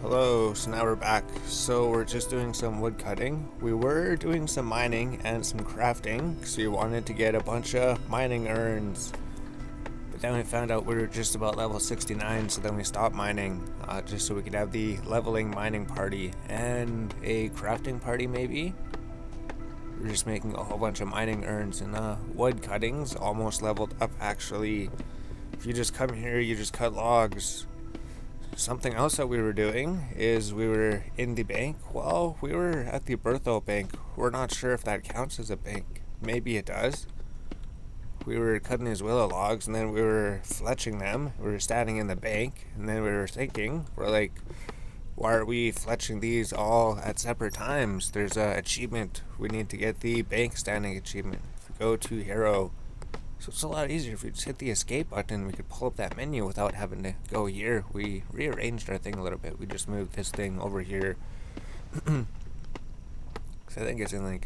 Hello, so now we're back. So we're just doing some wood cutting. We were doing some mining and some crafting, so we wanted to get a bunch of mining urns. But then we found out we were just about level 69, so then we stopped mining, just so we could have the leveling mining party and a crafting party maybe. We're just making a whole bunch of mining urns and wood cuttings, almost leveled up actually. If you just come here, you just cut logs. Something else that we were doing is we were in the bank. Well, we were at the Bertho bank. We're not sure if that counts as a bank. Maybe it does. We were cutting these willow logs and then we were fletching them. We were standing in the bank and then we were thinking, we're like, why are we fletching these all at separate times? There's a achievement. We need to get the bank standing achievement. If we go to hero, so it's a lot easier if we just hit the escape button. We could pull up that menu without having to go here. We rearranged our thing a little bit. We just moved this thing over here. So I think it's in like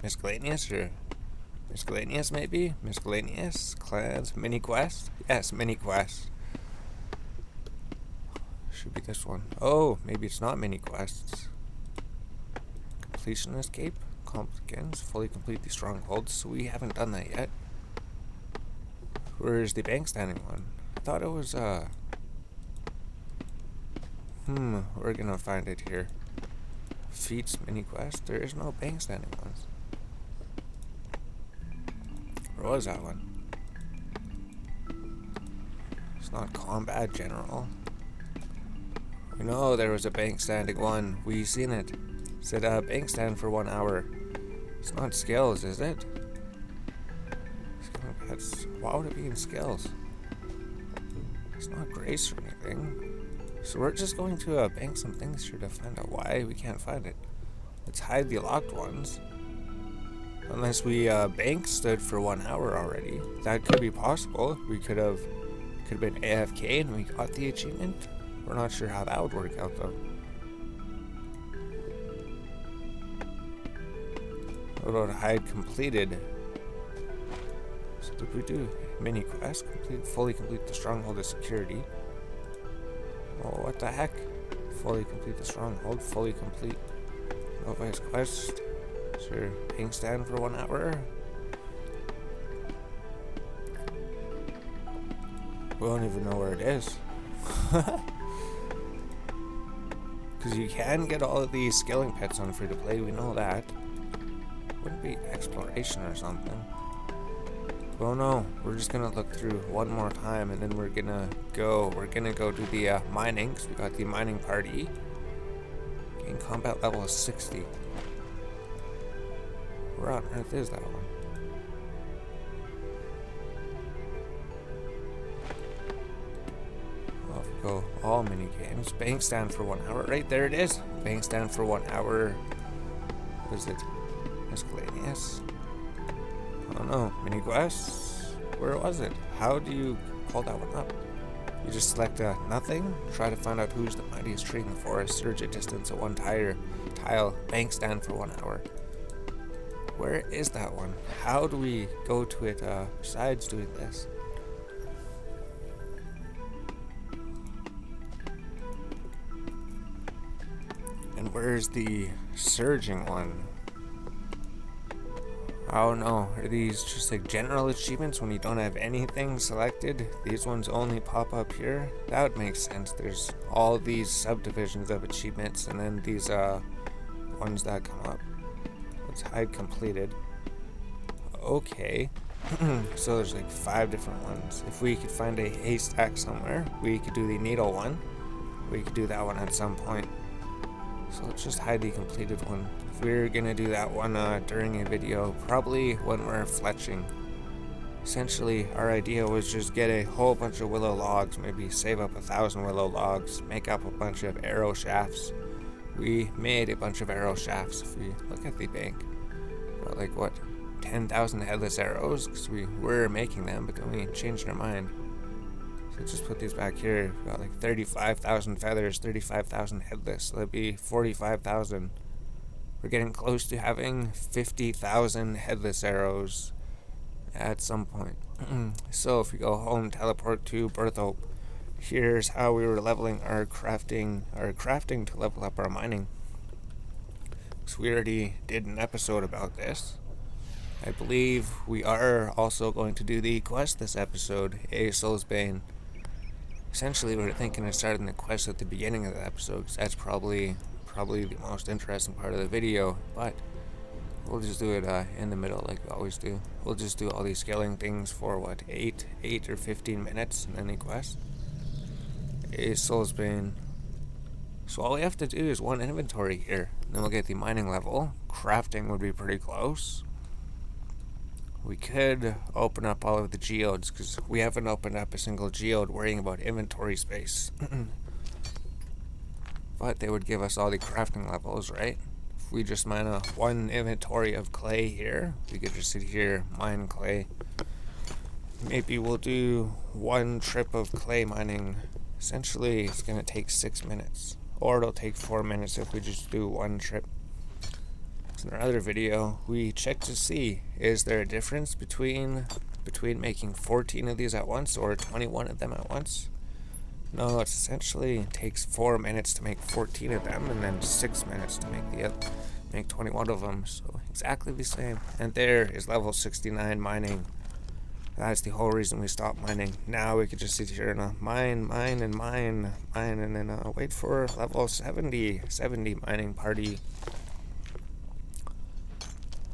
miscellaneous or miscellaneous maybe? Miscellaneous? Clans? Mini quest? Yes, mini quest. Should be this one. Oh, maybe it's not mini quests. Completion escape? Complicants? Fully complete the strongholds. So we haven't done that yet. Where's the bank standing one? I thought it was, we're gonna find it here. Feats mini quest. There is no bank standing ones. Where was that one? It's not combat general. We know there was a bank standing one. We seen it. It said, bank stand for 1 hour. It's not skills, is it? Why would it be in skills? It's not grace or anything. So we're just going to bank some things here to find out why we can't find it. Let's hide the locked ones. Unless we bank stood for 1 hour already. That could be possible. We could have been AFK and we got the achievement. We're not sure how that would work out though. What about hide completed? So did we do mini quest? Fully complete the stronghold of security. Oh, what the heck? Fully complete the stronghold. Fully complete novice quest. Sure, bank stand for 1 hour. We don't even know where it is. Because you can get all of these skilling pets on free to play. We know that. Wouldn't be exploration or something. Well, no, we're just gonna look through one more time and then we're gonna go do the mining, because we got the mining party. Gain combat level is 60. Where on earth is that one? Well, if we go all mini games, bank stand for 1 hour, right there it is. Bank stand for 1 hour. What is it? Miscellaneous? I don't know. Mini quests? Where was it? How do you pull that one up? You just select nothing. Try to find out who's the mightiest tree in the forest. Surge a distance at one tile. Bank stand for 1 hour. Where is that one? How do we go to it besides doing this? And where's the surging one? I don't know, are these just like general achievements when you don't have anything selected? These ones only pop up here? That would make sense. There's all these subdivisions of achievements and then these ones that come up. Let's hide completed. Okay. So there's like 5 different ones. If we could find a haystack somewhere, we could do the needle one. We could do that one at some point. So let's just hide the completed one. If we're gonna do that one during a video, probably when we're fletching. Essentially, our idea was just get a whole bunch of willow logs, maybe save up 1,000 willow logs, make up a bunch of arrow shafts. We made a bunch of arrow shafts. If we look at the bank, got like what, 10,000 headless arrows, because we were making them, but then we changed our mind. So just put these back here. We've got like 35,000 feathers, 35,000 headless. So that'd be 45,000. We're getting close to having 50,000 headless arrows at some point. So if we go home, teleport to Berthope, here's how we were leveling our crafting to level up our mining. So we already did an episode about this. I believe we are also going to do the quest this episode, A Soul's Bane. Essentially, we were thinking of starting the quest at the beginning of the episode, because that's probably the most interesting part of the video, but we'll just do it in the middle like we always do. We'll just do all these scaling things for 8 or 15 minutes in any quest. A Soul's Bane. So all we have to do is one inventory here, then we'll get the mining level. Crafting would be pretty close. We could open up all of the geodes, because we haven't opened up a single geode worrying about inventory space. But they would give us all the crafting levels, right? If we just mine one inventory of clay here, we could just sit here, mine clay. Maybe we'll do one trip of clay mining. Essentially, it's going to take 6 minutes. Or it'll take 4 minutes if we just do one trip. So in our other video, we checked to see, is there a difference between making 14 of these at once or 21 of them at once? No, it essentially takes 4 minutes to make 14 of them, and then 6 minutes to make 21 of them. So exactly the same. And there is level 69 mining. That's the whole reason we stopped mining. Now we could just sit here and mine, and then wait for level 70 mining party.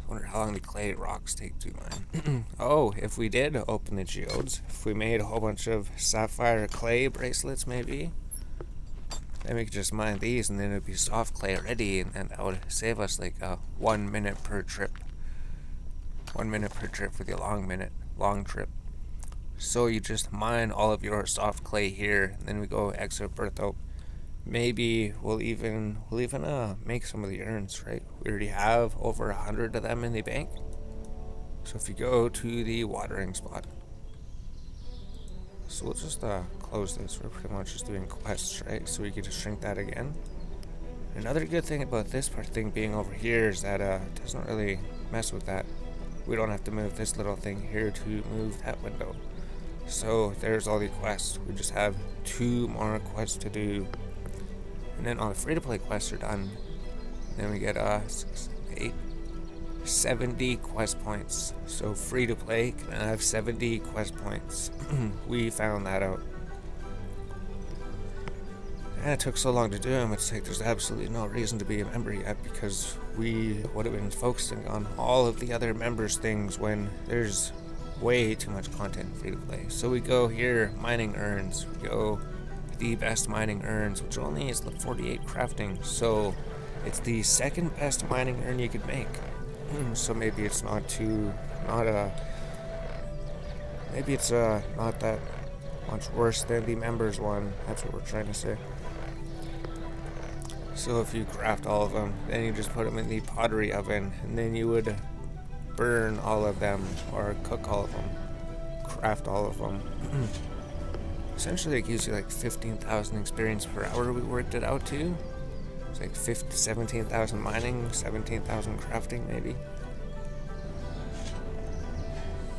Wonder how long the clay rocks take to mine. Oh, if we did open the geodes, if we made a whole bunch of sapphire clay bracelets maybe, then we could just mine these, and then it would be soft clay ready, and that would save us like 1 minute per trip. 1 minute per trip for the long trip. So you just mine all of your soft clay here, and then we go exit Bertho. Maybe we'll even make some of the urns, right? We already have over 100 of them in the bank. So if you go to the watering spot, so we'll just close this. We're pretty much just doing quests, right? So we can just shrink that again. Another good thing about this thing being over here is that it doesn't really mess with that. We don't have to move this little thing here to move that window. So there's all the quests. We just have 2 more quests to do. And then all the free-to-play quests are done. Then we get 6, 8, 70 quest points. So free-to-play can have 70 quest points. We found that out. And it took so long to do them, it's like there's absolutely no reason to be a member yet, because we would have been focusing on all of the other members things when there's way too much content free to play. So we go here, mining urns. We go the best mining urns, which only is 48 crafting. So it's the second best mining urn you could make. So maybe it's not that much worse than the members one. That's what we're trying to say. So if you craft all of them, then you just put them in the pottery oven, and then you would burn all of them, or cook all of them, craft all of them. Essentially it gives you like 15,000 experience per hour, we worked it out to. It's like 17,000 mining, 17,000 crafting maybe.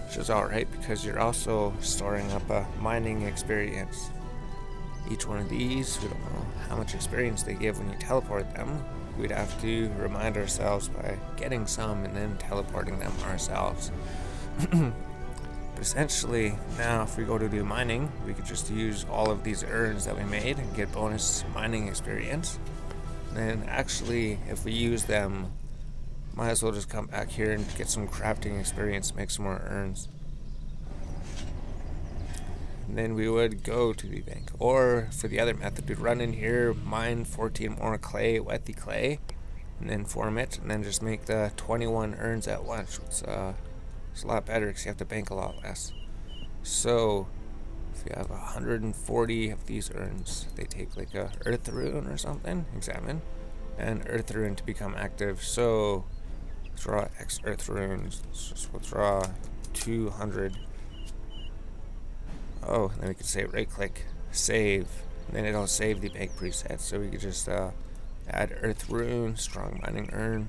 Which is alright, because you're also storing up a mining experience. Each one of these, we don't know how much experience they give when you teleport them. We'd have to remind ourselves by getting some and then teleporting them ourselves. But essentially, now if we go to do mining, we could just use all of these urns that we made and get bonus mining experience. And then actually, if we use them, might as well just come back here and get some crafting experience, make some more urns. And then we would go to the bank. Or for the other method, we'd run in here, mine 14 more clay, wet the clay, and then form it, and then just make the 21 urns at once. It's a lot better because you have to bank a lot less. So if you have 140 of these urns, they take like a earth rune or something, examine, and earth rune to become active. So draw X earth runes. We'll draw 200. Oh, and then we could say right click, save, and then it'll save the bank preset. So we could just add earth rune, strong mining urn.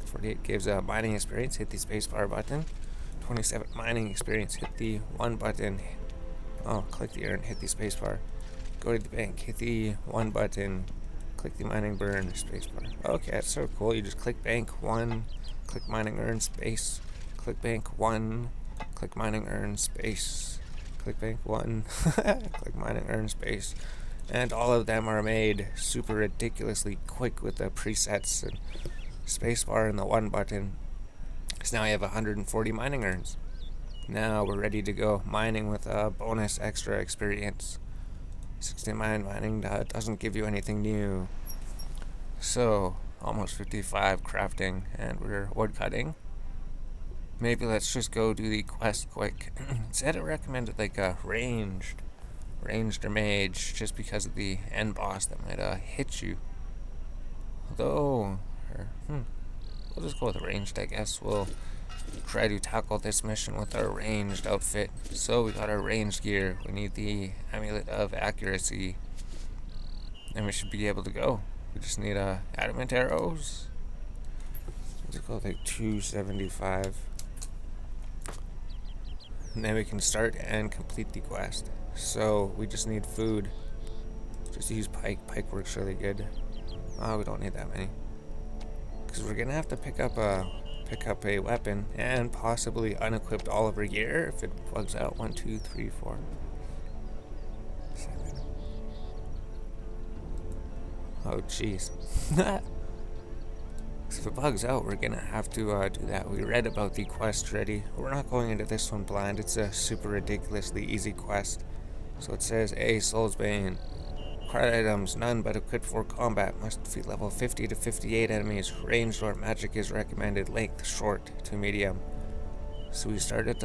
48 gives a mining experience, hit the spacebar button. 27 mining experience, hit the 1 button. Oh, click the urn, hit the spacebar. Go to the bank, hit the 1 button, click the mining burn, spacebar. Okay, that's so cool. You just click bank 1, click mining earn, space, click bank 1, click mining earn, space, click bank 1, click mining earn, space. And all of them are made super ridiculously quick with the presets and spacebar and the 1 button. So now I have 140 mining earns. Now we're ready to go mining with a bonus extra experience. 69 mining doesn't give you anything new. So, almost 55 crafting, and we're wood cutting. Maybe let's just go do the quest quick. It said it recommended like a ranged or mage, just because of the end boss that might hit you. Although, we'll just go with ranged, I guess. We'll try to tackle this mission with our ranged outfit. So we got our ranged gear. We need the amulet of accuracy, and we should be able to go. We just need adamant arrows. Let's go with like 275. And then we can start and complete the quest. So we just need food. Just use pike. Pike works really good. We don't need that many, because we're gonna have to pick up a weapon and possibly unequip all of our gear if it bugs out. 1, 2, 3, 4, 7. Oh jeez. If it bugs out, we're gonna have to do that. We read about the quest already. We're not going into this one blind. It's a super ridiculously easy quest. So it says Soul's Bane. Required items, none but equipped for combat. Must defeat level 50 to 58 enemies. Ranged or magic is recommended. Length short to medium. So we started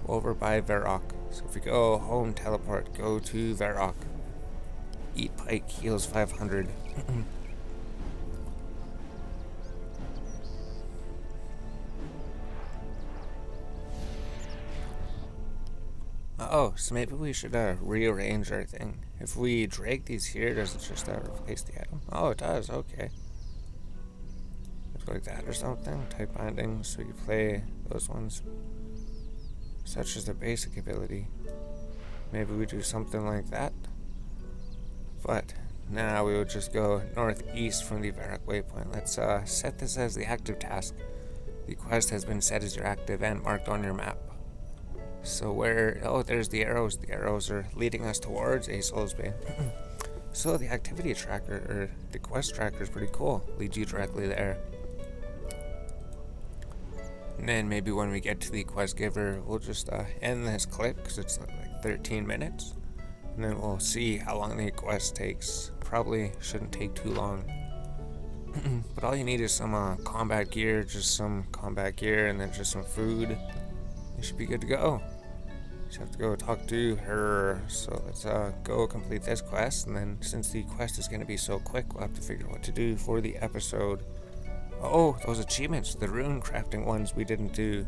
over by Varrock. So if we go home, teleport, go to Varrock. Eat pike, heals 500. So maybe we should rearrange our thing. If we drag these here, does it just replace the item? Oh, it does, okay. Let's go like that or something. Type binding, so you play those ones. Such as the basic ability. Maybe we do something like that. But now we would just go northeast from the Varrock waypoint. Let's set this as the active task. The quest has been set as your active and marked on your map. So there's the arrows. The arrows are leading us towards Soul's Bane. So the activity tracker, or the quest tracker, is pretty cool. Leads you directly there. And then maybe when we get to the quest giver, we'll just end this clip, because it's like 13 minutes. And then we'll see how long the quest takes. Probably shouldn't take too long. But all you need is some combat gear, and then just some food. You should be good to go. Just have to go talk to her. So let's go complete this quest, and then since the quest is going to be so quick, we'll have to figure out what to do for the episode. Oh, those achievements, the rune crafting ones we didn't do.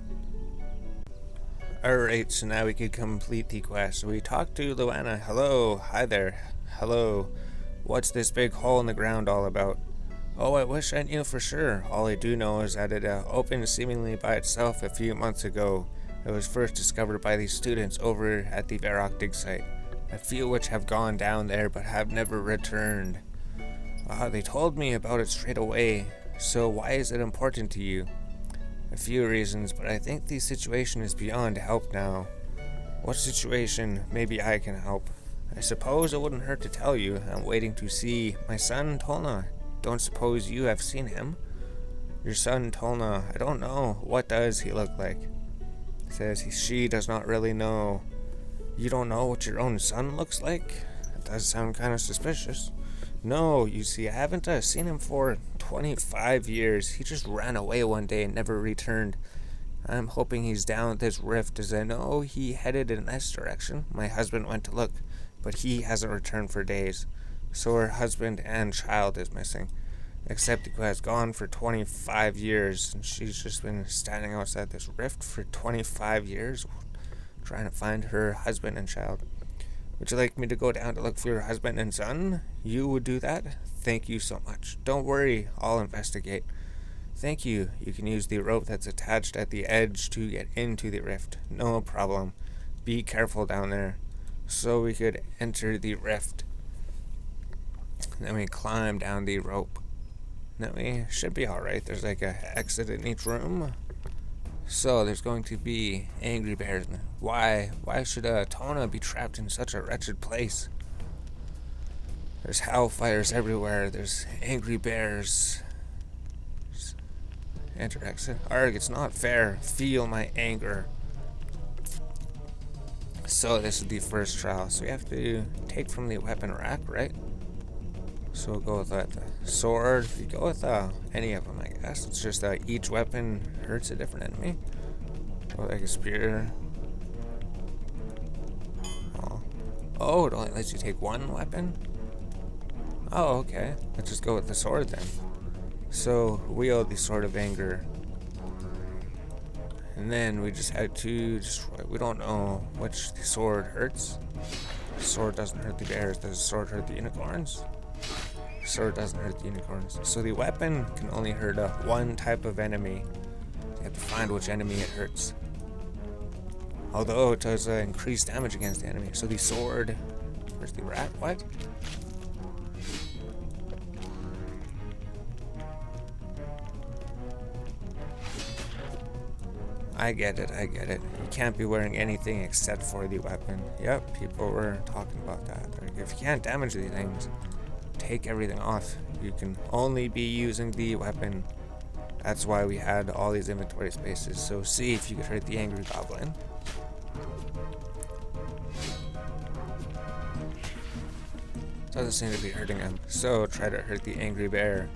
Alright, so now we could complete the quest. So we talked to Luana. Hello, hi there. Hello. What's this big hole in the ground all about? Oh, I wish I knew for sure. All I do know is that it opened seemingly by itself a few months ago. It was first discovered by the students over at the Varrock dig site, a few which have gone down there but have never returned. They told me about it straight away. So why is it important to you? A few reasons, but I think the situation is beyond help now. What situation? Maybe I can help. I suppose it wouldn't hurt to tell you. I'm waiting to see my son, Tolna. Don't suppose you have seen him? Your son, Tolna, I don't know. What does he look like? Says she does not really know. You don't know what your own son looks like? That does sound kind of suspicious. No, you see, I haven't seen him for 25 years. He just ran away one day and never returned. I'm hoping he's down this rift, as I know he headed in this direction. My husband went to look, but he hasn't returned for days. So her husband and child is missing. Except who has gone for 25 years, and she's just been standing outside this rift for 25 years, trying to find her husband and child. Would you like me to go down to look for your husband and son? You would do that? Thank you so much. Don't worry, I'll investigate. Thank you. You can use the rope that's attached at the edge to get into the rift. No problem. Be careful down there. So we could enter the rift. Then we climb down the rope. Then we should be alright. There's like a exit in each room. So there's going to be angry bears. Why should Tona be trapped in such a wretched place? There's hellfires everywhere. There's angry bears. Enter exit. Arg, it's not fair. Feel my anger. So this is the first trial. So we have to take from the weapon rack, right? So we'll go with the sword. You go with any of them, I guess. It's just each weapon hurts a different enemy. Go like a spear. Oh, it only lets you take one weapon? Oh, okay. Let's just go with the sword then. So wield the sword of anger. And then we just had to destroy. We don't know which the sword hurts. The sword doesn't hurt the bears. Does the sword hurt the unicorns? The sword doesn't hurt the unicorns. So the weapon can only hurt one type of enemy. You have to find which enemy it hurts. Although it does increase damage against the enemy. So the sword. Where's the rat? What? I get it. You can't be wearing anything except for the weapon. Yep, people were talking about that. Like, if you can't damage these things, take everything off. You can only be using the weapon. That's why we had all these inventory spaces. So see if you could hurt the angry goblin. Doesn't seem to be hurting him. So try to hurt the angry bear.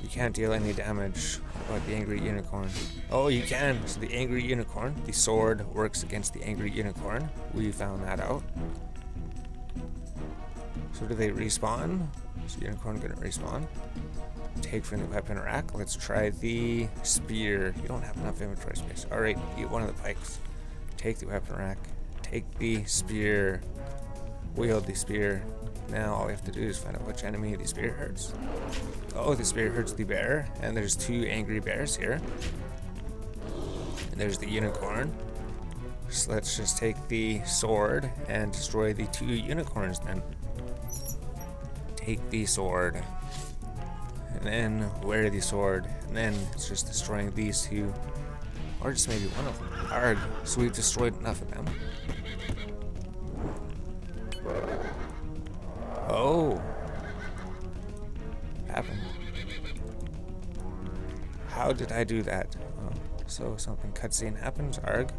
You can't deal any damage. About the angry unicorn. Oh, you can. So the angry unicorn, the sword works against the angry unicorn. We found that out. So do they respawn? Is the unicorn gonna respawn? Take from the weapon rack. Let's try the spear. You don't have enough inventory space. Alright, eat one of the pikes. Take the weapon rack. Take the spear. Wield the spear. Now all we have to do is find out which enemy the spear hurts. Oh, the spear hurts the bear, and there's two angry bears here. And there's the unicorn. So let's just take the sword and destroy the two unicorns then. Take the sword. And then wear the sword. And then it's just destroying these two. Or just maybe one of them. Arg. So we've destroyed enough of them. Oh. What happened? How did I do that? Oh, so something cutscene happens, arg.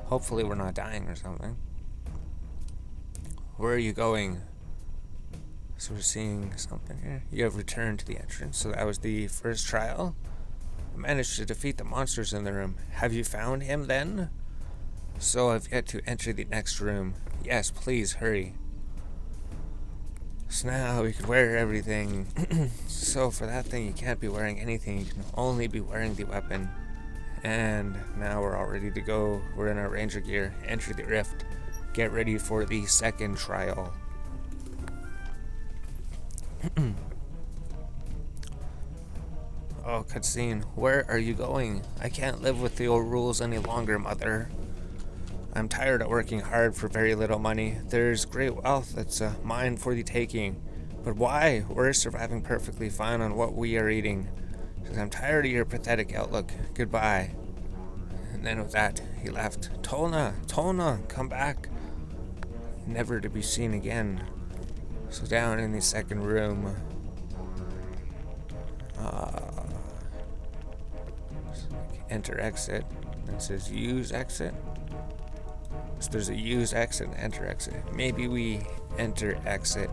Hopefully we're not dying or something. Where are you going? So we're seeing something here. You have returned to the entrance. So that was the first trial. I managed to defeat the monsters in the room. Have you found him then? So I've yet to enter the next room. Yes, please hurry. So now we could wear everything. So for that thing, you can't be wearing anything. You can only be wearing the weapon. And now we're all ready to go. We're in our ranger gear. Enter the rift. Get ready for the second trial. Oh, cutscene. Where are you going? I can't live with the old rules any longer, mother. I'm tired of working hard for very little money. There's great wealth that's mine for the taking. But why? We're surviving perfectly fine on what we are eating. Says, I'm tired of your pathetic outlook. Goodbye. And then with that, he left. Tona, come back. Never to be seen again. So down in the second room. Enter exit. And it says use exit. So there's a use exit and enter exit. Maybe we enter exit.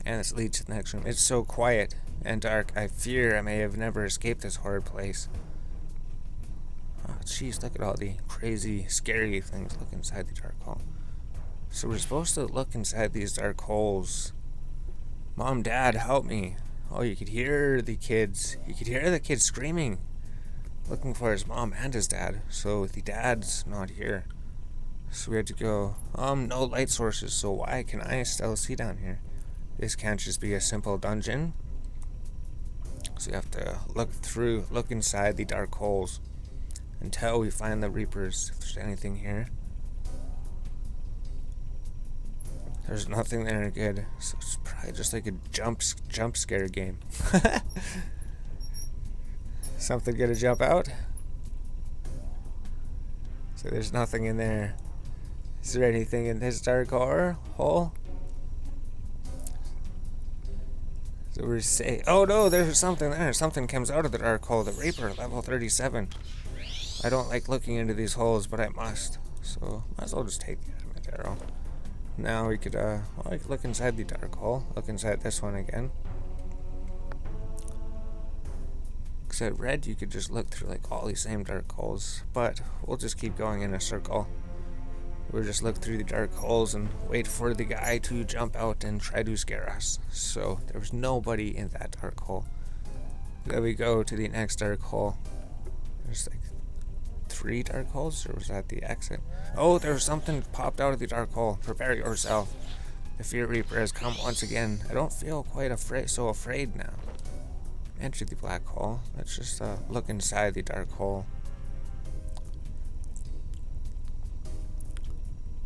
And this leads to the next room. It's so quiet and dark. I fear I may have never escaped this horrid place. Oh, jeez, look at all the crazy, scary things look inside the dark hole. So we're supposed to look inside these dark holes. Mom, Dad, help me. Oh, you could hear the kids. You could hear the kids screaming, looking for his mom and his dad. So the dad's not here. So we had to go, no light sources, so why can I still see down here? This can't just be a simple dungeon. So you have to look inside the dark holes. until we find the Reapers, if there's anything here. There's nothing there good, so it's probably just like a jump scare game. Something gonna jump out? So there's nothing in there. Is there anything in this dark hole? So we're safe. Oh no, there's something there. Something comes out of the dark hole. The Reaper, level 37. I don't like looking into these holes, but I must. So might as well just take the adamant arrow. Now we could, I could look inside the dark hole. Look inside this one again. Because I read you could just look through like all these same dark holes, but we'll just keep going in a circle. We'll just look through the dark holes and wait for the guy to jump out and try to scare us. So there was nobody in that dark hole. Then we go to the next dark hole. There's like 3 dark holes, or was that the exit? Oh, there's something popped out of the dark hole. Prepare yourself. The Fear Reaper has come once again. I don't feel quite so afraid now. Enter the black hole. Let's just look inside the dark hole.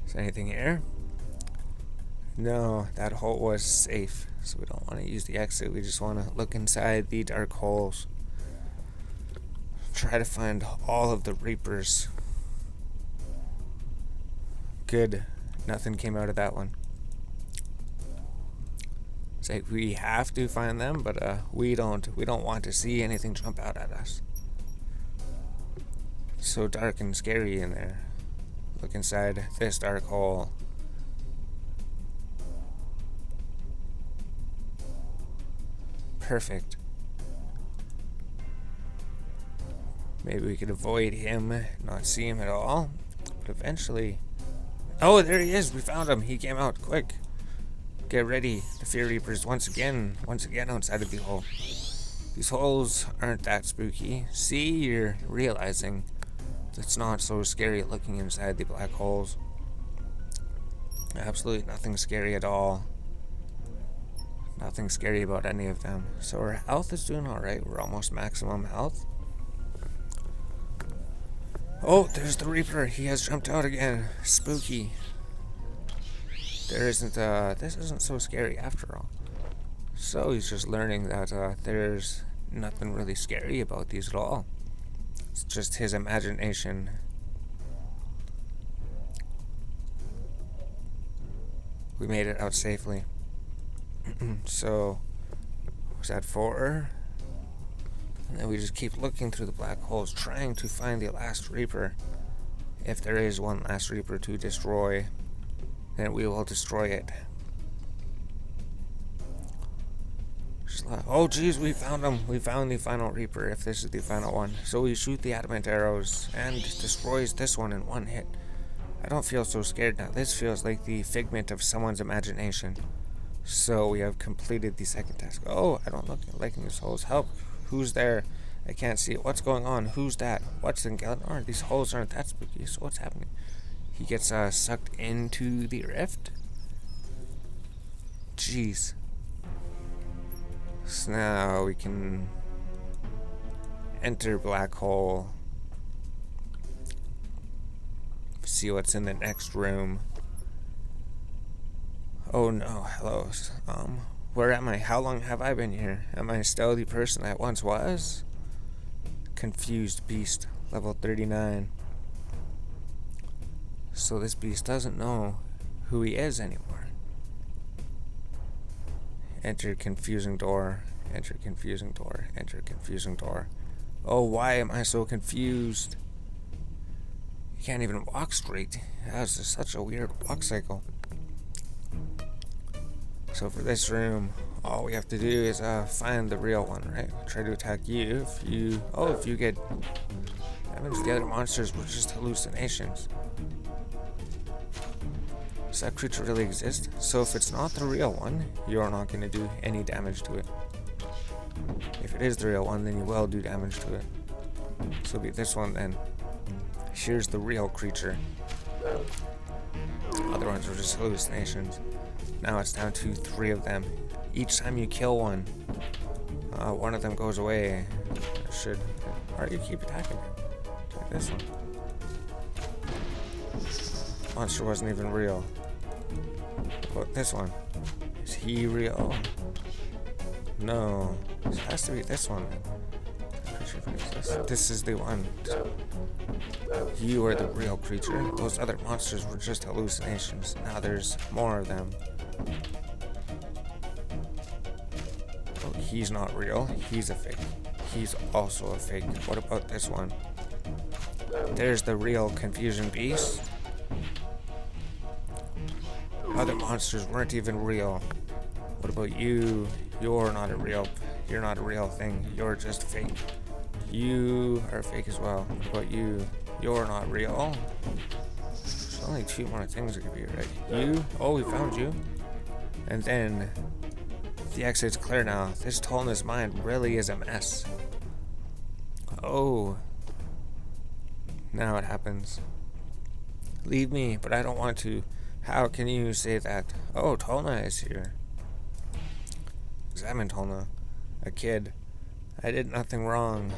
Is there anything here? No, that hole was safe, so we don't want to use the exit. We just want to look inside the dark holes. Try to find all of the Reapers. Good. Nothing came out of that one. It's like we have to find them, but we don't want to see anything jump out at us. It's so dark and scary in there. Look inside this dark hole. Perfect. Maybe we could avoid him, not see him at all. But eventually... Oh, there he is! We found him! He came out, quick! Get ready. The Fear Reapers once again outside of the hole. These holes aren't that spooky. See, you're realizing it's not so scary looking inside the black holes. Absolutely nothing scary at all. Nothing scary about any of them. So our health is doing alright. We're almost maximum health. Oh, there's the Reaper. He has jumped out again. Spooky. This isn't so scary after all. So he's just learning that there's nothing really scary about these at all. It's just his imagination. We made it out safely. So, was that 4? And then we just keep looking through the black holes, trying to find the last Reaper. If there is one last Reaper to destroy, then we will destroy it. Oh geez, we found him. We found the final Reaper, if this is the final one. So we shoot the adamant arrows and destroys this one in one hit. I don't feel so scared now. This feels like the figment of someone's imagination. So we have completed the second task. Oh, I don't look like these holes. Help. Who's there? I can't see it. What's going on? Who's that? What's in Galador? These holes aren't that spooky, so what's happening? He gets sucked into the rift? Jeez. So now we can enter black hole. See what's in the next room. Oh no, hello. Where am I? How long have I been here? Am I still the person I once was? Confused beast, level 39. So this beast doesn't know who he is anymore. Enter confusing door. Enter confusing door. Enter confusing door. Oh, why am I so confused? He can't even walk straight. That's just such a weird walk cycle. So for this room, all we have to do is find the real one, right? Try to attack you. If you get damage, the other monsters were just hallucinations. Does that creature really exist? So if it's not the real one, you're not going to do any damage to it. If it is the real one, then you will do damage to it. So it'll be this one then. Here's the real creature. Other ones were just hallucinations. Now it's down to 3 of them. Each time you kill one, one of them goes away. Or you keep attacking. This one. Monster wasn't even real. What about this one? Is he real? No. This has to be this one. This is the one. You are the real creature. Those other monsters were just hallucinations. Now there's more of them. Oh, he's not real. He's a fake. He's also a fake. What about this one? There's the real confusion beast. Other monsters weren't even real. What about you? You're not a real thing. You're just fake. You are fake as well. What about you? You're not real. There's only 2 more things that could be right. You? Oh, we found you. And then the exit's clear now. This Tolna's mind really is a mess. Oh. Now it happens. Leave me, but I don't want to. How can you say that? Oh, Tolna is here. Examine Tolna. A kid. I did nothing wrong.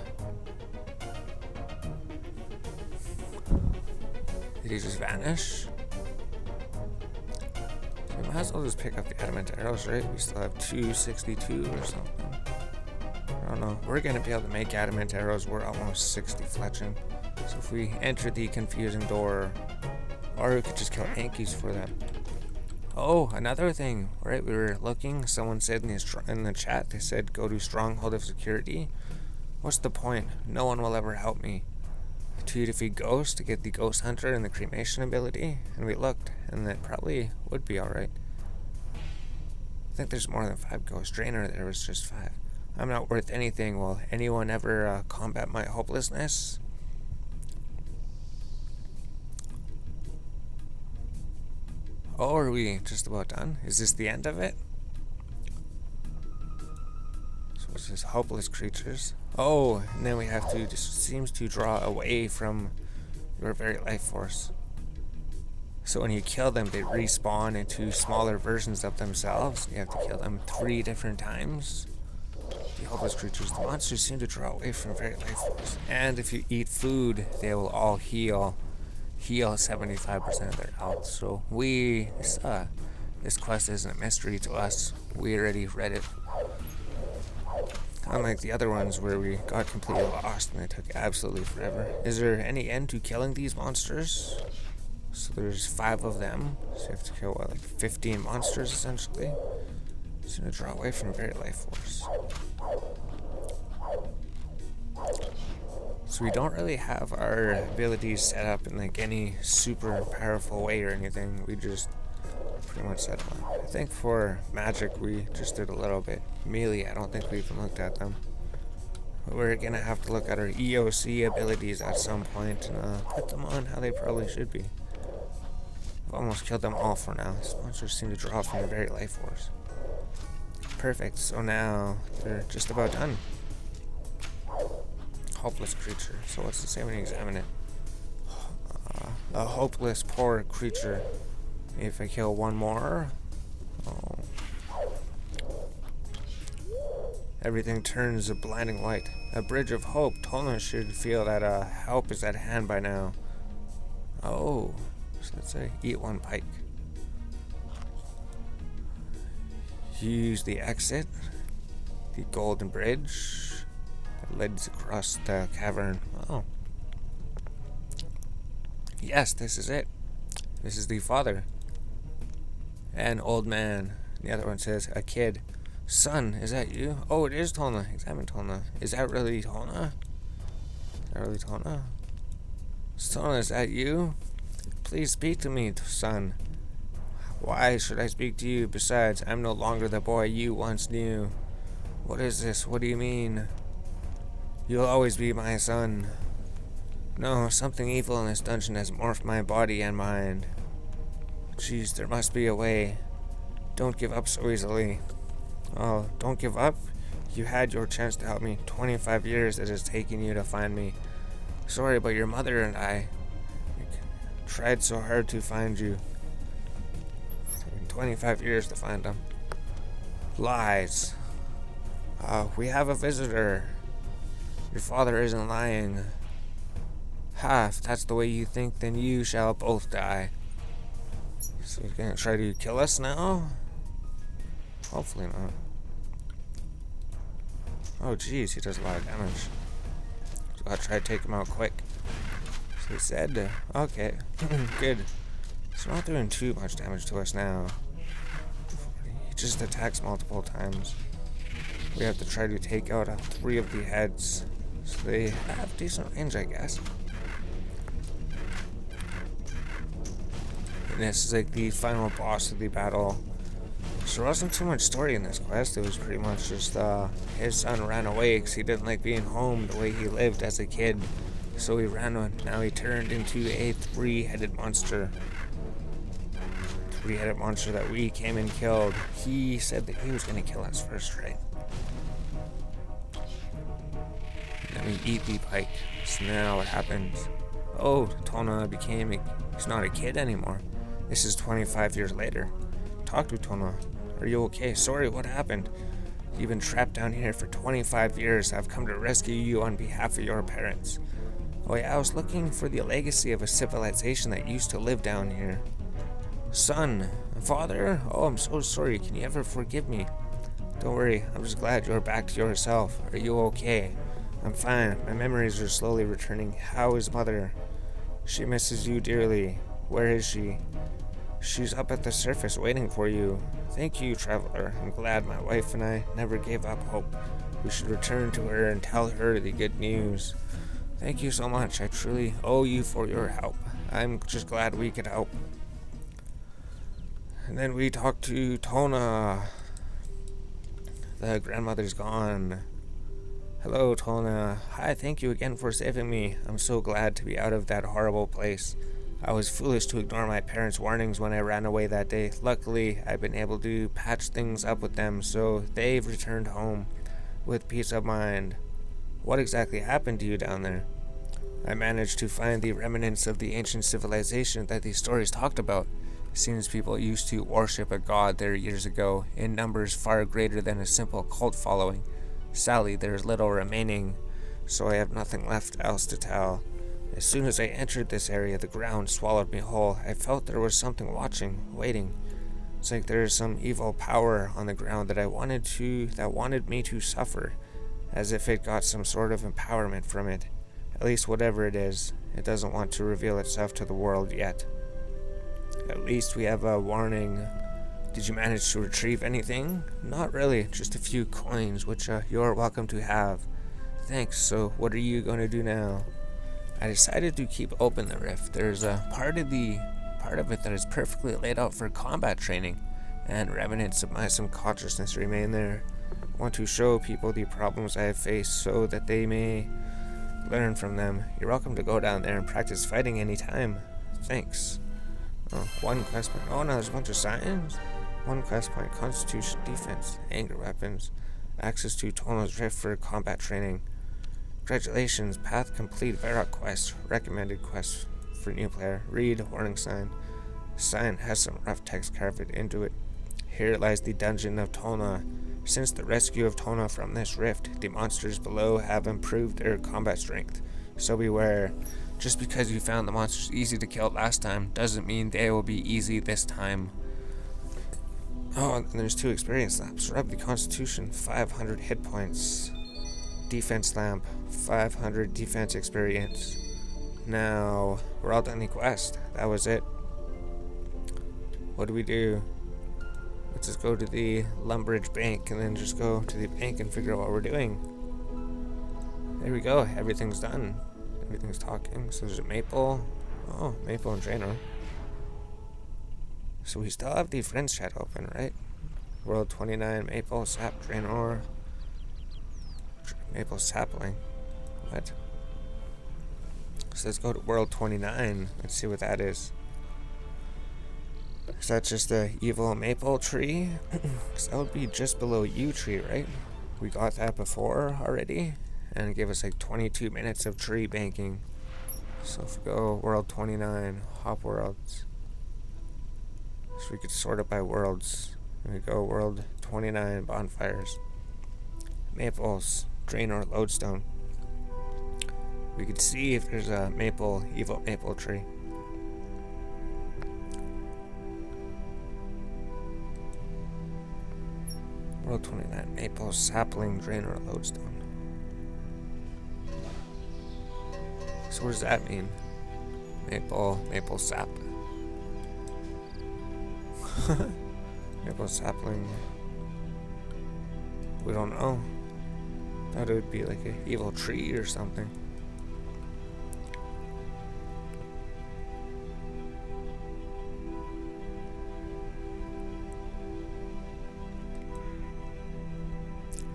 Did he just vanish? We might as well just pick up the adamant arrows, right? We still have 262 or something. I don't know. We're going to be able to make adamant arrows. We're almost 60 fletching. So if we enter the confusing door, or we could just kill Ankies for them. Oh, another thing, right? We were looking. Someone said in the chat, they said go to Stronghold of Security. What's the point? No one will ever help me. To defeat Ghost, to get the Ghost Hunter and the cremation ability. And we looked, and that probably would be alright. I think there's more than 5 Ghost Drainer. There was just 5. I'm not worth anything. Will anyone ever combat my hopelessness? Oh, are we just about done? Is this the end of it? So what's this? Hopeless creatures. Oh, and then we have to, just seems to draw away from your very life force. So when you kill them, they respawn into smaller versions of themselves. You have to kill them 3 different times. The hopeless creatures, the monsters seem to draw away from very life force. And if you eat food, they will all heal 75% of their health. So this quest isn't a mystery to us. We already read it. Unlike the other ones where we got completely lost and it took absolutely forever. Is there any end to killing these monsters? So there's 5 of them. So you have to kill, like 15 monsters essentially. It's gonna draw away from very life force. So we don't really have our abilities set up in like any super powerful way or anything. We just pretty much set them up. I think for magic we just did a little bit. Melee, I don't think we even looked at them. But we're gonna have to look at our EOC abilities at some point and put them on how they probably should be. I've almost killed them all for now. These monsters seem to draw from their very life force. Perfect, so now they're just about done. Hopeless creature. So what's to say when you examine it? A hopeless poor creature. If I kill one more, everything turns a blinding light. A bridge of hope. Tolna should feel that help is at hand by now. Oh, so let's say eat 1 pike. Use the exit, the golden bridge. Leads across the cavern. Oh. Yes, this is it. This is the father. An old man. The other one says, a kid. Son, is that you? Oh, it is Tolna. Examine Tolna. Is that really Tolna? Son, is that you? Please speak to me, son. Why should I speak to you? Besides, I'm no longer the boy you once knew. What is this? What do you mean? You'll always be my son. No, something evil in this dungeon has morphed my body and mind. Jeez, there must be a way. Don't give up so easily. Oh, don't give up? You had your chance to help me. 25 years it has taken you to find me. Sorry, but your mother and I tried so hard to find you. It's taken 25 years to find them. Lies. We have a visitor. Your father isn't lying. Ha, if that's the way you think, then you shall both die. So he's gonna try to kill us now? Hopefully not. Oh jeez, he does a lot of damage. So I'll try to take him out quick. So he said, okay, good. He's not doing too much damage to us now. He just attacks multiple times. We have to try to take out 3 of the heads. So they have decent range, I guess. And this is like the final boss of the battle. So there wasn't too much story in this quest. It was pretty much just his son ran away because he didn't like being home the way he lived as a kid. So he ran on. Now he turned into a 3-headed monster. 3-headed monster that we came and killed. He said that he was going to kill us first, right? And then we eat the pike. So now what happens? Oh, Tona he's not a kid anymore. This is 25 years later. Talk to Tona. Are you okay? Sorry, what happened? You've been trapped down here for 25 years. I've come to rescue you on behalf of your parents. Oh yeah, I was looking for the legacy of a civilization that used to live down here. Son, father? Oh, I'm so sorry. Can you ever forgive me? Don't worry, I'm just glad you're back to yourself. Are you okay? I'm fine. My memories are slowly returning. How is mother? She misses you dearly. Where is she? She's up at the surface waiting for you. Thank you, traveler. I'm glad my wife and I never gave up hope. We should return to her and tell her the good news. Thank you so much. I truly owe you for your help. I'm just glad we could help. And then we talk to Tona. The grandmother's gone. Hello, Tona. Hi, thank you again for saving me. I'm so glad to be out of that horrible place. I was foolish to ignore my parents' warnings when I ran away that day. Luckily, I've been able to patch things up with them, so they've returned home with peace of mind. What exactly happened to you down there? I managed to find the remnants of the ancient civilization that these stories talked about. It seems people used to worship a god there years ago, in numbers far greater than a simple cult following. Sadly, there's little remaining, so I have nothing left else to tell. As soon as I entered this area, the ground swallowed me whole. I felt there was something watching, waiting. It's like there's some evil power on the ground that wanted me to suffer, as if it got some sort of empowerment from it. At least whatever it is, it doesn't want to reveal itself to the world yet. At least we have a warning. Did you manage to retrieve anything? Not really, just a few coins, which you're welcome to have. Thanks, so what are you going to do now? I decided to keep open the rift. There's a part of it that is perfectly laid out for combat training, and remnants of my subconsciousness remain there. I want to show people the problems I have faced so that they may learn from them. You're welcome to go down there and practice fighting anytime. Thanks. Oh, 1 quest point. Oh no, there's a bunch of signs. 1 quest point. Constitution, defense, anger weapons, access to Tono's Rift for combat training. Congratulations, path complete. Varrock quest. Recommended quest for new player. Read warning sign. Sign has some rough text carved into it. Here lies the dungeon of Tona. Since the rescue of Tona from this rift, the monsters below have improved their combat strength. So beware. Just because you found the monsters easy to kill last time doesn't mean they will be easy this time. Oh, and there's 2 experience lamps. Rub the Constitution, 500 hit points. Defense lamp, 500 defense experience. Now, we're all done the quest. That was it. What do we do? Let's just go to the Lumbridge Bank and then just go to the bank and figure out what we're doing. There we go. Everything's done. Everything's talking. So there's a Maple. Oh, Maple and Draenor. So we still have the friends chat open, right? World 29, Maple, Sap, Draenor. Maple sapling. What? So let's go to World 29. Let's see what that is. Is that just the evil maple tree? Because that would be just below U tree, right? We got that before already. And it gave us like 22 minutes of tree banking. So if we go World 29, hop worlds. So we could sort it by worlds. And we go World 29, bonfires. Maples. Draenor lodestone. we could see if there's a evil maple tree. World 29, maple sapling drainer lodestone. So what does that mean? Maple sap. Maple sapling. We don't know. Thought it would be like an evil tree or something.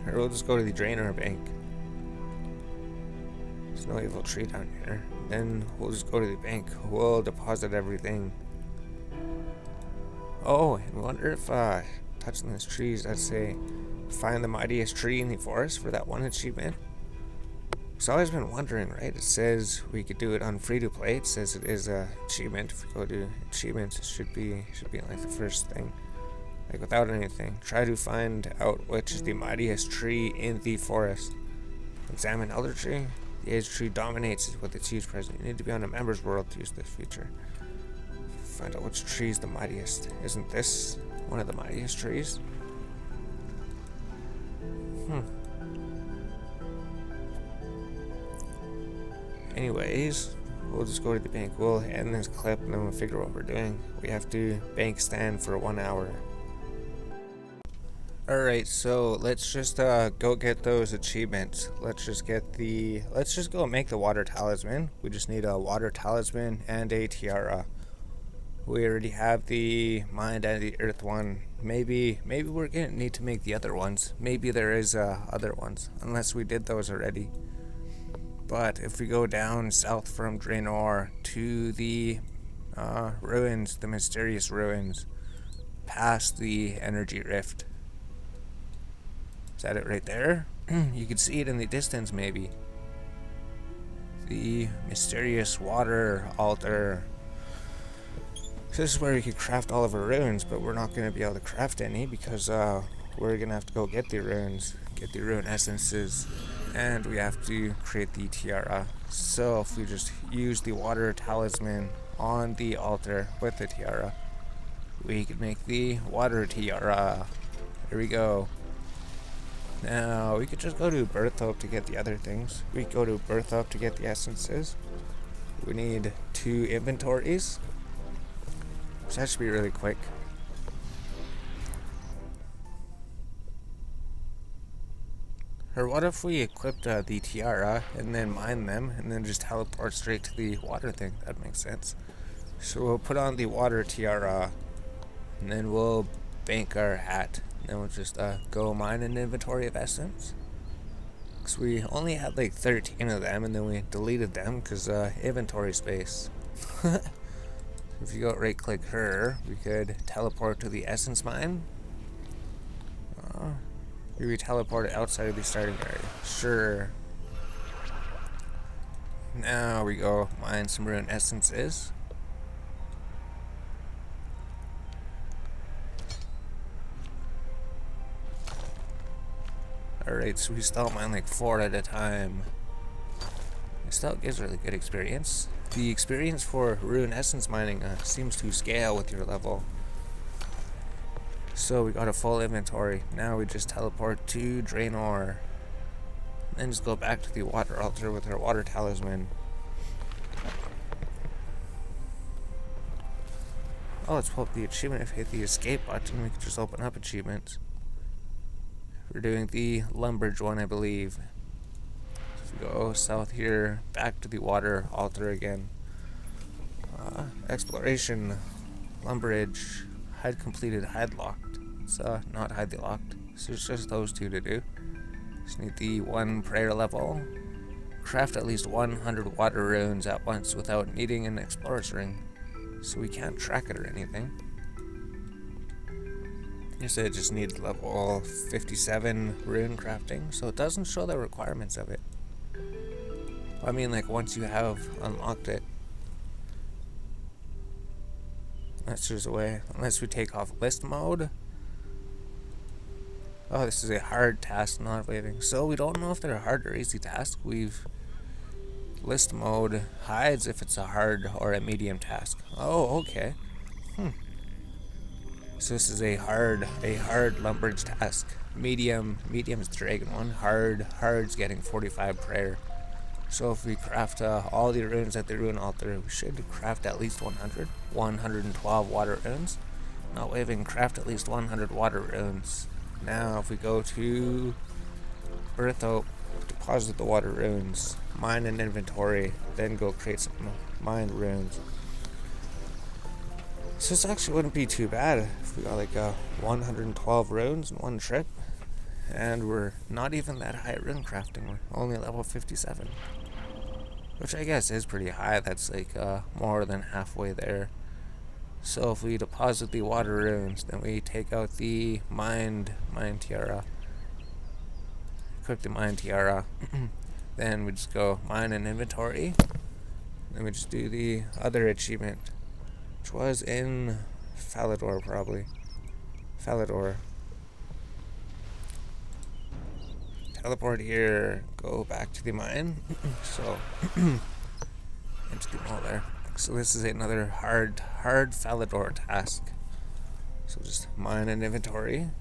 Or we'll just go to the drainer bank. There's no evil tree down here. Then we'll just go to the bank. We'll deposit everything. Oh, and wonder if touching these trees, I'd say find the mightiest tree in the forest for that one achievement. So I've always been wondering, right? It says we could do it on free to play. It says it is a achievement. If we go to achievements, it should be like the first thing. Like without anything. Try to find out which is the mightiest tree in the forest. Examine elder tree. The age tree dominates with its huge presence. You need to be on a member's world to use this feature. Find out which tree is the mightiest. Isn't this one of the mightiest trees? Anyways, we'll just go to the bank. We'll end this clip and then we'll figure what we're doing. We have to bank stand for 1 hour. Alright, so let's just go get those achievements. Let's just go make the water talisman. We just need a water talisman and a tiara. We already have the mind and the earth one. Maybe we're gonna need to make the other ones. Maybe there is other ones, unless we did those already. But if we go down south from Draenor to the ruins, the mysterious ruins, past the energy rift. Is that it right there? You can see it in the distance, maybe. The mysterious water altar. So this is where we could craft all of our runes, but we're not going to be able to craft any because we're going to have to go get the runes, get the rune essences, and we have to create the tiara. So if we just use the water talisman on the altar with the tiara, we could make the water tiara. Here we go. Now, we could just go to Berthope to get the other things. We could go to Berthope to get the essences. We need 2 inventories. So that should be really quick. Or what if we equipped the tiara and then mine them and then just teleport straight to the water thing? That makes sense. So we'll put on the water tiara and then we'll bank our hat. Then we'll just go mine an inventory of essence. Because we only had like 13 of them and then we deleted them because inventory space. If you go right click her, we could teleport to the essence mine. Maybe we teleport outside of the starting area. Sure. Now we go mine some rune essences. Alright, so we still mine like 4 at a time. It still gives really good experience. The experience for rune essence mining seems to scale with your level. So we got a full inventory. Now we just teleport to Draenor. Then just go back to the water altar with our water talisman. Oh, let's pull up the achievement. If we hit the escape button, we can just open up achievements. We're doing the Lumbridge one, I believe. So we go south here, back to the water altar again. Exploration, Lumbridge, hide completed, hide locked. It's not hide the locked. So it's just those 2 to do. Just need the 1 prayer level. Craft at least 100 water runes at once without needing an explorer's ring. So we can't track it or anything. You said it just needs level 57 rune crafting, so it doesn't show the requirements of it. I mean, like, once you have unlocked it. That's just a way, unless we take off list mode. Oh, this is a hard task, not waving. So we don't know if they're a hard or easy task. We've list mode hides if it's a hard or a medium task. Oh, okay. So this is a hard lumberage task. Medium's dragon one. Hard's getting 45 prayer. So if we craft all the runes at the rune altar, we should craft at least 112 water runes. Not waving, craft at least 100 water runes. Now if we go to Birth Hope, deposit the water runes, mine an inventory, then go create some mined runes. So this actually wouldn't be too bad if we got like 112 runes in one trip. And we're not even that high at rune crafting, we're only level 57. Which I guess is pretty high, that's like more than halfway there. So if we deposit the water runes, then we take out the mined tiara. Equip the mined tiara. Then we just go mine an inventory. Then we just do the other achievement, which was in Falador probably. Falador. Teleport here, go back to the mine. So, into the mall there. So this is another hard Falador task. So just mine an inventory,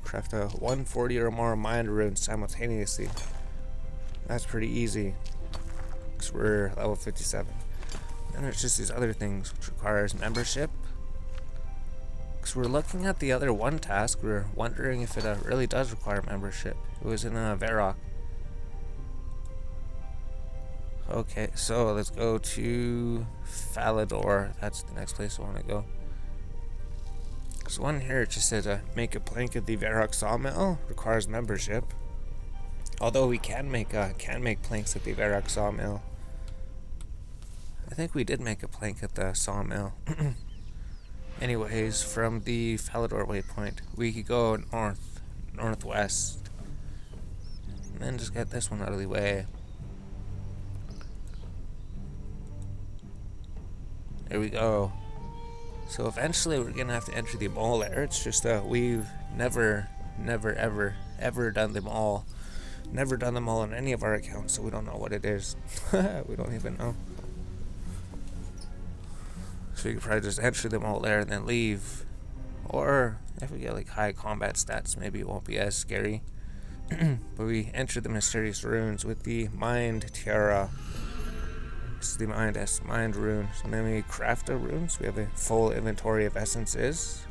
craft a 140 or more mined runes simultaneously. That's pretty easy, because we're level 57. And there's just these other things, which requires membership. Because we're looking at the other one task, we're wondering if it really does require membership. It was in Varrock. Okay, so let's go to Falador. That's the next place I want to go. There's one here, it just says make a plank at the Varrock sawmill. Requires membership. Although we can make planks at the Varrock sawmill. I think we did make a plank at the sawmill. Anyways, from the Falador waypoint, we could go northwest, and then just get this one out of the way. There we go. So eventually we're gonna have to enter the mall there. It's just we've never ever done them all. Never done them all on any of our accounts, so we don't know what it is. We don't even know. So you could probably just enter them all there and then leave. Or if we get like high combat stats, maybe it won't be as scary. But we enter the mysterious runes with the mined tiara. This is the mined runes. And then we craft our runes. We have a full inventory of essences.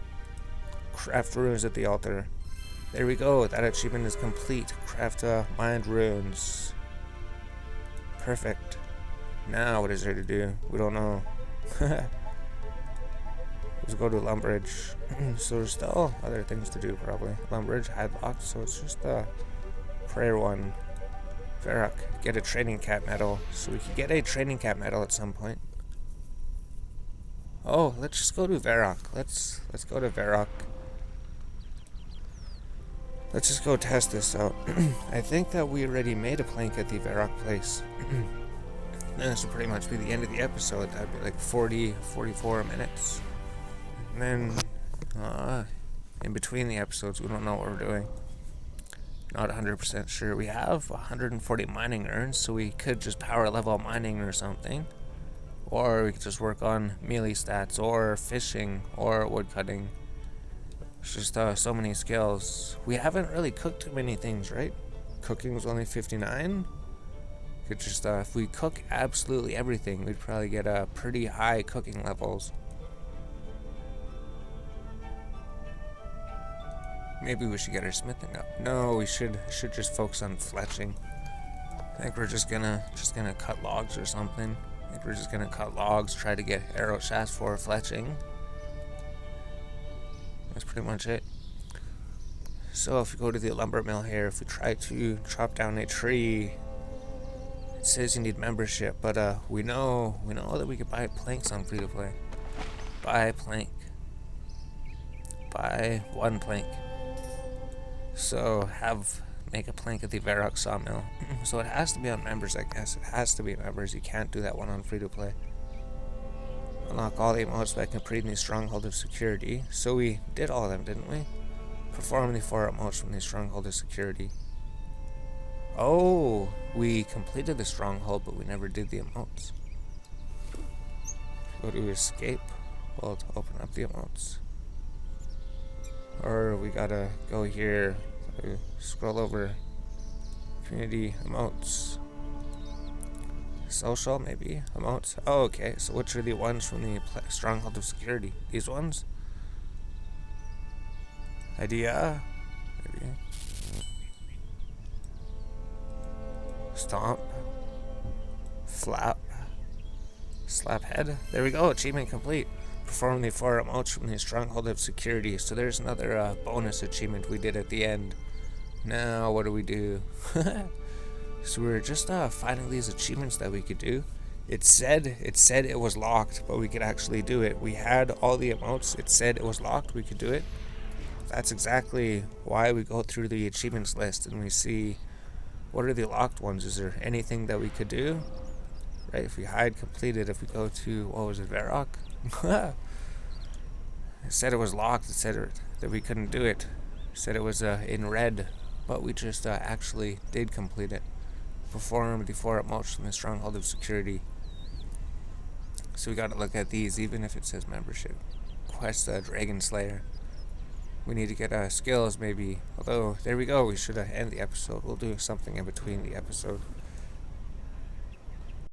Craft runes at the altar. There we go. That achievement is complete. Craft mined runes. Perfect. Now what is there to do? We don't know. Let's go to Lumbridge. So there's still other things to do probably. Lumbridge, Headlock, so it's just the prayer one. Varrock, get a training cap medal. So we could get a training cap medal at some point. Oh, let's just go to Varrock. Let's go to Varrock. Let's just go test this out. I think that we already made a plank at the Varrock place. And this will pretty much be the end of the episode. That'd be like 44 minutes. And then, in between the episodes, we don't know what we're doing. Not 100% sure. We have 140 mining urns, so we could just power level mining or something. Or we could just work on melee stats, or fishing, or woodcutting. It's just so many skills. We haven't really cooked too many things, right? Cooking was only 59. Could just if we cook absolutely everything, we'd probably get pretty high cooking levels. Maybe we should get our smithing up. No, we should just focus on fletching. I think we're just gonna cut logs or something. I think we're just gonna cut logs, try to get arrow shafts for fletching. That's pretty much it. So if we go to the lumber mill here, if we try to chop down a tree, it says you need membership, but we know that we could buy planks on free to play. Buy plank. Buy one plank. So make a plank at the Varrock sawmill. So it has to be on members, I guess. It has to be members. You can't do that one on free to play. Unlock all the emotes by completing the Stronghold of Security. So we did all of them, didn't we? Perform the 4 emotes from the Stronghold of Security. Oh, we completed the stronghold, but we never did the emotes. Go to escape. Well, to open up the emotes. Or we gotta go here. Scroll over. Community emotes. Social, maybe? Emotes? Oh, okay. So which are the ones from the stronghold of security? These ones? Idea? Maybe. Stomp. Flap. Slap head. There we go. Achievement complete. Perform the 4 emotes from the stronghold of security. So there's another bonus achievement we did at the end. Now what do we do? So we were just finding these achievements that we could do. It said it was locked, but we could actually do it. We had all the emotes. It said it was locked. We could do it. That's exactly why we go through the achievements list and we see what are the locked ones. Is there anything that we could do? Right, if we hide completed, if we go to, what was it, Varrock? It said it was locked. It said that we couldn't do it. It said it was in red, but we just actually did complete it. Perform the 4 emotes from the stronghold of security. So we gotta look at these, even if it says membership. Quest Dragon Slayer. We need to get skills, maybe. Although, there we go. We should end the episode. We'll do something in between the episode.